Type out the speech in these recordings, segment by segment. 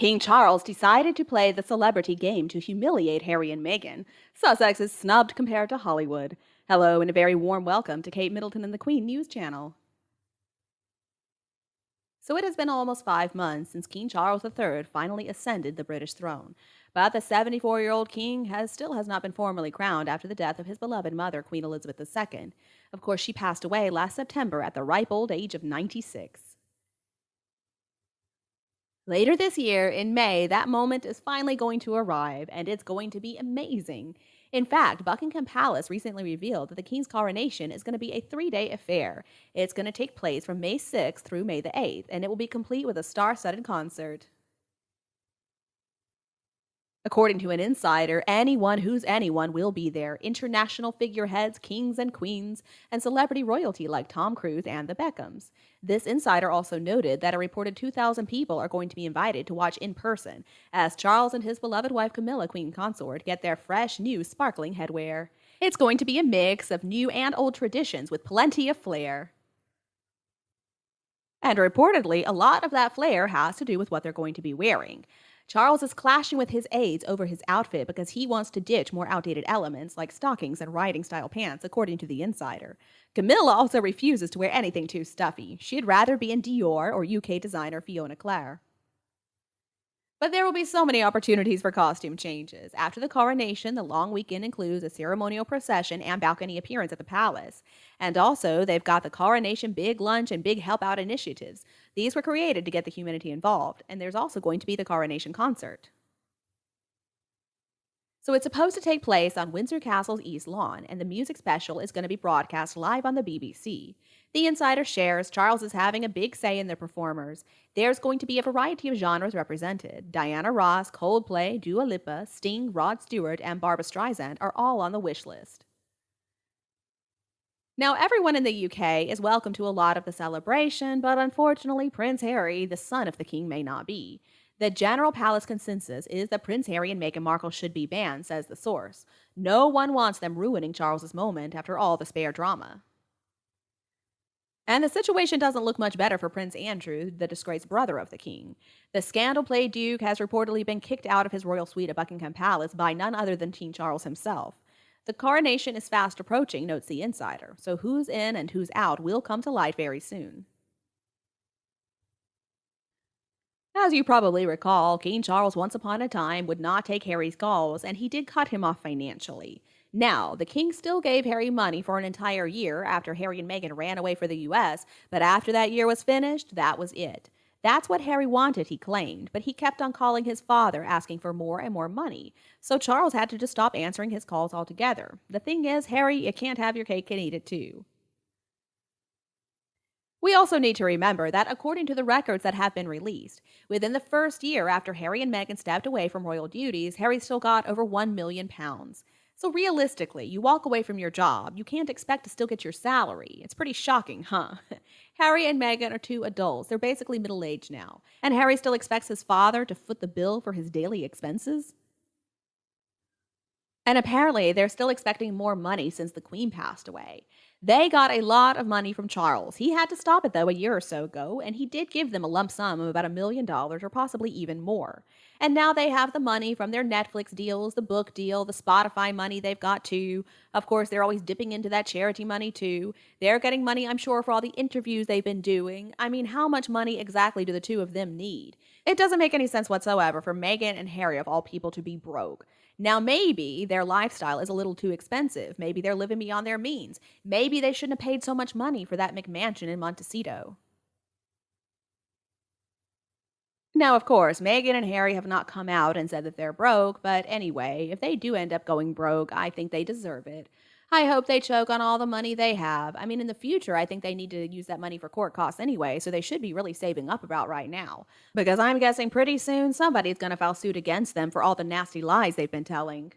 King Charles decided to play the celebrity game to humiliate Harry and Meghan. Sussex is snubbed compared to Hollywood. Hello, and a very warm welcome to Kate Middleton and the Queen News Channel. So it has been almost 5 months since King Charles III finally ascended the British throne. But the 74-year-old king still has not been formally crowned after the death of his beloved mother, Queen Elizabeth II. Of course, she passed away last September at the ripe old age of 96. Later this year, in May, that moment is finally going to arrive, and it's going to be amazing. In fact, Buckingham Palace recently revealed that the King's coronation is going to be a 3-day affair. It's going to take place from May 6th through May the 8th, and it will be complete with a star-studded concert. According to an insider, anyone who's anyone will be there. International figureheads, kings and queens, and celebrity royalty like Tom Cruise and the Beckhams. This insider also noted that a reported 2,000 people are going to be invited to watch in person as Charles and his beloved wife Camilla, Queen Consort, get their fresh, new, sparkling headwear. It's going to be a mix of new and old traditions with plenty of flair. And reportedly, a lot of that flair has to do with what they're going to be wearing. Charles is clashing with his aides over his outfit because he wants to ditch more outdated elements like stockings and riding-style pants, according to the insider. Camilla also refuses to wear anything too stuffy. She'd rather be in Dior or UK designer Fiona Clare. But there will be so many opportunities for costume changes. After the coronation, the long weekend includes a ceremonial procession and balcony appearance at the palace. And also, they've got the coronation big lunch and big help out initiatives. These were created to get the community involved, and there's also going to be the coronation concert. So it's supposed to take place on Windsor Castle's East Lawn, and the music special is going to be broadcast live on the BBC. The insider shares Charles is having a big say in the performers. There's going to be a variety of genres represented. Diana Ross, Coldplay, Dua Lipa, Sting, Rod Stewart, and Barbra Streisand are all on the wish list. Now, everyone in the UK is welcome to a lot of the celebration, but unfortunately, Prince Harry, the son of the king, may not be. The general palace consensus is that Prince Harry and Meghan Markle should be banned, says the source. No one wants them ruining Charles's moment after all the spare drama. And the situation doesn't look much better for Prince Andrew, the disgraced brother of the king. The scandal-plagued duke has reportedly been kicked out of his royal suite at Buckingham Palace by none other than King Charles himself. The coronation is fast approaching, notes the insider, so who's in and who's out will come to light very soon. As you probably recall, King Charles once upon a time would not take Harry's calls, and he did cut him off financially. Now, the king still gave Harry money for an entire year after Harry and Meghan ran away for the US, but after that year was finished, that was it. That's what Harry wanted, he claimed, but he kept on calling his father asking for more and more money. So Charles had to just stop answering his calls altogether. The thing is, Harry, you can't have your cake and eat it too. We also need to remember that according to the records that have been released, within the first year after Harry and Meghan stepped away from royal duties, Harry still got over £1 million. So realistically, you walk away from your job, you can't expect to still get your salary. It's pretty shocking, huh? Harry and Meghan are two adults. They're basically middle-aged now. And Harry still expects his father to foot the bill for his daily expenses? And apparently, they're still expecting more money since the Queen passed away. They got a lot of money from Charles. He had to stop it, though, a year or so ago, and he did give them a lump sum of about $1 million or possibly even more. And now they have the money from their Netflix deals, the book deal, the Spotify money they've got too. Of course, they're always dipping into that charity money too. They're getting money, I'm sure, for all the interviews they've been doing. I mean, how much money exactly do the two of them need? It doesn't make any sense whatsoever for Meghan and Harry, of all people, to be broke. Now, maybe their lifestyle is a little too expensive. Maybe they're living beyond their means. Maybe they shouldn't have paid so much money for that McMansion in Montecito. Now, of course, Meghan and Harry have not come out and said that they're broke, but anyway, if they do end up going broke, I think they deserve it. I hope they choke on all the money they have. I mean, in the future, I think they need to use that money for court costs anyway, so they should be really saving up about right now. Because I'm guessing pretty soon somebody's going to file suit against them for all the nasty lies they've been telling.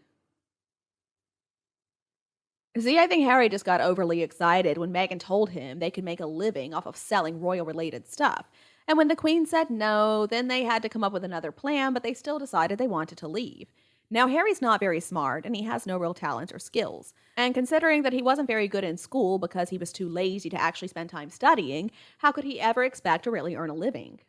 See, I think Harry just got overly excited when Meghan told him they could make a living off of selling royal-related stuff. And when the Queen said no, then they had to come up with another plan, but they still decided they wanted to leave. Now, Harry's not very smart, and he has no real talent or skills. And considering that he wasn't very good in school because he was too lazy to actually spend time studying, how could he ever expect to really earn a living?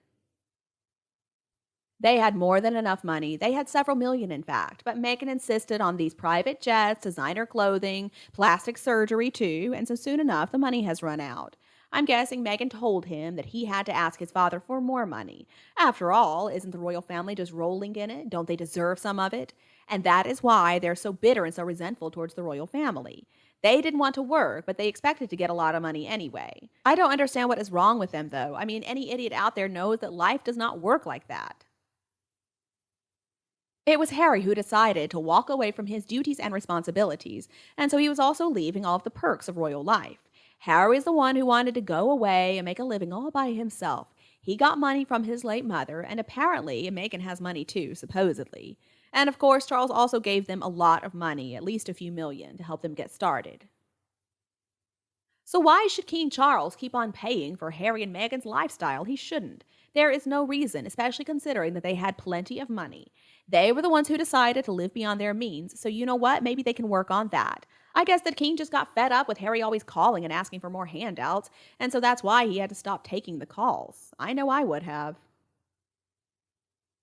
They had more than enough money. They had several million, in fact. But Meghan insisted on these private jets, designer clothing, plastic surgery, too. And so soon enough, the money has run out. I'm guessing Meghan told him that he had to ask his father for more money. After all, isn't the royal family just rolling in it? Don't they deserve some of it? And that is why they're so bitter and so resentful towards the royal family. They didn't want to work, but they expected to get a lot of money anyway. I don't understand what is wrong with them, though. I mean, any idiot out there knows that life does not work like that. It was Harry who decided to walk away from his duties and responsibilities, and so he was also leaving all of the perks of royal life. Harry is the one who wanted to go away and make a living all by himself. He got money from his late mother, and apparently Meghan has money too, supposedly. And of course, Charles also gave them a lot of money, at least a few million, to help them get started. So why should King Charles keep on paying for Harry and Meghan's lifestyle? He shouldn't. There is no reason, especially considering that they had plenty of money. They were the ones who decided to live beyond their means, so you know what? Maybe they can work on that. I guess that King just got fed up with Harry always calling and asking for more handouts, and so that's why he had to stop taking the calls. I know I would have.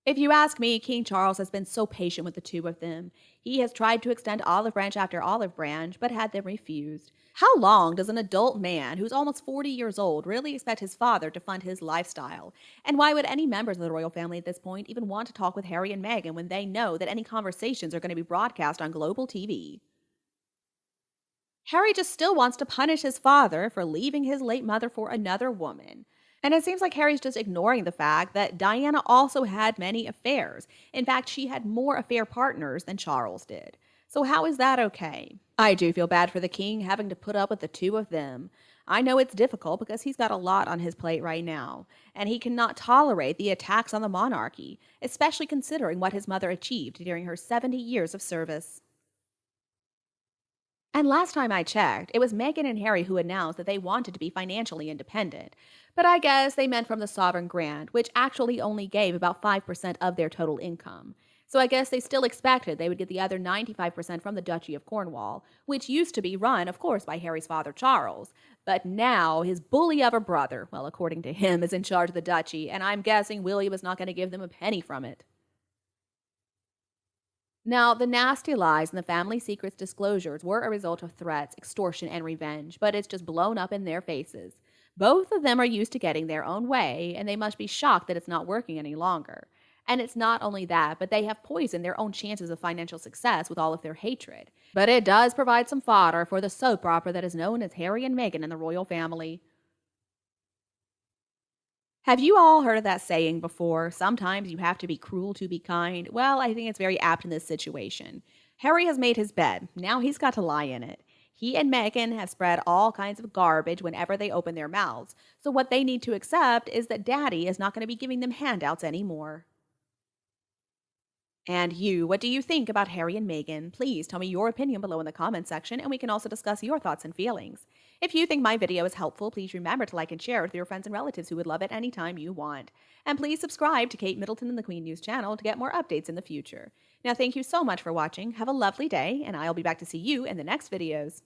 If you ask me, King Charles has been so patient with the two of them. He has tried to extend olive branch after olive branch, but had them refused. How long does an adult man who's almost 40 years old really expect his father to fund his lifestyle? And why would any members of the royal family at this point even want to talk with Harry and Meghan when they know that any conversations are going to be broadcast on global TV? Harry just still wants to punish his father for leaving his late mother for another woman. And it seems like Harry's just ignoring the fact that Diana also had many affairs. In fact, she had more affair partners than Charles did. So, how is that okay? I do feel bad for the king having to put up with the two of them. I know it's difficult because he's got a lot on his plate right now, and he cannot tolerate the attacks on the monarchy, especially considering what his mother achieved during her 70 years of service. And last time I checked, it was Meghan and Harry who announced that they wanted to be financially independent. But I guess they meant from the sovereign grant, which actually only gave about 5% of their total income. So I guess they still expected they would get the other 95% from the Duchy of Cornwall, which used to be run, of course, by Harry's father Charles. But now his bully of a brother, well, according to him, is in charge of the duchy, and I'm guessing William is not going to give them a penny from it. Now, the nasty lies and the family secrets disclosures were a result of threats, extortion, and revenge, but it's just blown up in their faces. Both of them are used to getting their own way, and they must be shocked that it's not working any longer. And it's not only that, but they have poisoned their own chances of financial success with all of their hatred. But it does provide some fodder for the soap opera that is known as Harry and Meghan and the royal family. Have you all heard of that saying before? Sometimes you have to be cruel to be kind. Well, I think it's very apt in this situation. Harry has made his bed. Now he's got to lie in it. He and Meghan have spread all kinds of garbage whenever they open their mouths. So what they need to accept is that Daddy is not going to be giving them handouts anymore. And you, what do you think about Harry and Meghan? Please tell me your opinion below in the comments section, and we can also discuss your thoughts and feelings. If you think my video is helpful, please remember to like and share it with your friends and relatives who would love it anytime you want. And please subscribe to Kate Middleton and the Queen News channel to get more updates in the future. Now, thank you so much for watching. Have a lovely day, and I'll be back to see you in the next videos.